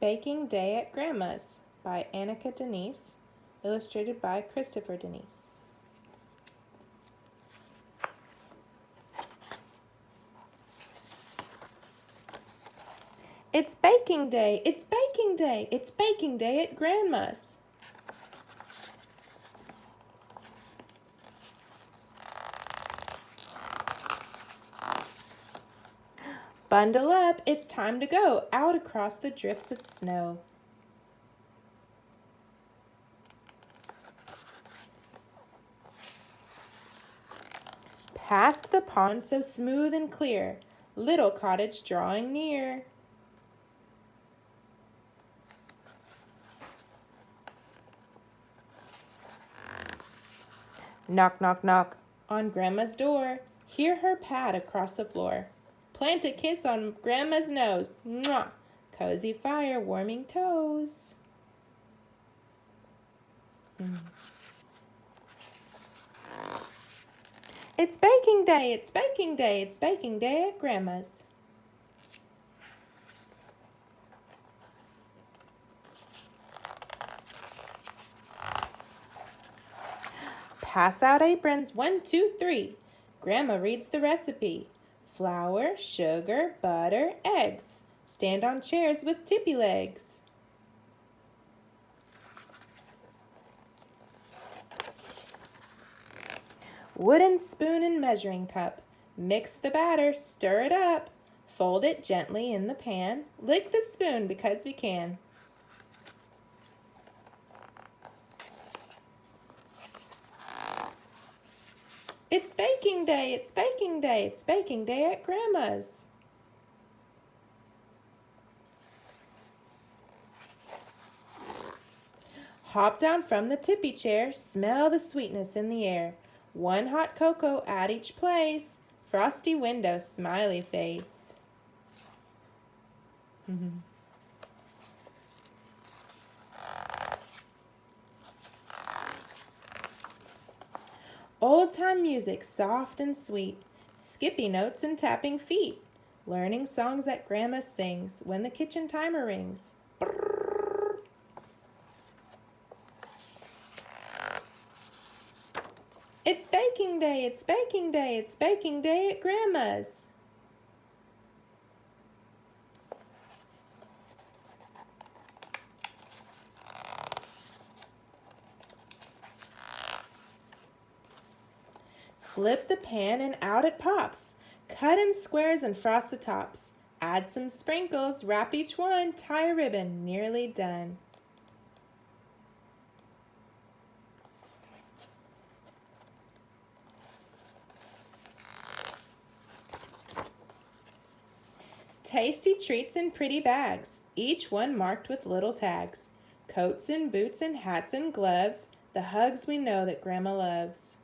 Baking Day at Grandma's by Anika Denise, illustrated by Christopher Denise. It's baking day, it's baking day, it's baking day at Grandma's. Bundle up, it's time to go out across the drifts of snow. Past the pond so smooth and clear, little cottage drawing near. Knock, knock, knock on Grandma's door. Hear her pad across the floor. Plant a kiss on Grandma's nose. Mwah! Cozy fire warming toes. It's baking day, it's baking day, it's baking day at Grandma's. Pass out aprons, 1, 2, 3. Grandma reads the recipe. Flour, sugar, butter, eggs. Stand on chairs with tippy legs. Wooden spoon and measuring cup. Mix the batter, stir it up. Fold it gently in the pan. Lick the spoon because we can. It's baking day, it's baking day, it's baking day at Grandma's. Hop down from the tippy chair, smell the sweetness in the air. 1 hot cocoa at each place, frosty window, smiley face. Old-time music, soft and sweet, skippy notes and tapping feet, learning songs that Grandma sings when the kitchen timer rings. Brrr. It's baking day, it's baking day, it's baking day at Grandma's. Flip the pan and out it pops. Cut in squares and frost the tops. Add some sprinkles, wrap each one, tie a ribbon, nearly done. Tasty treats in pretty bags, each one marked with little tags. Coats and boots and hats and gloves, the hugs we know that Grandma loves.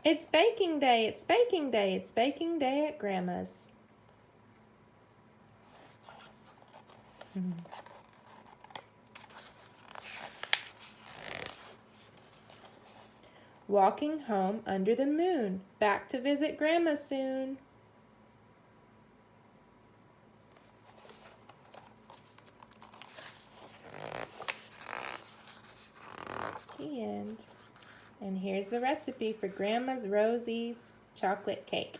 It's baking day, it's baking day, it's baking day at Grandma's. Walking home under the moon, back to visit Grandma soon. The end. And here's the recipe for Grandma's Rosie's chocolate cake.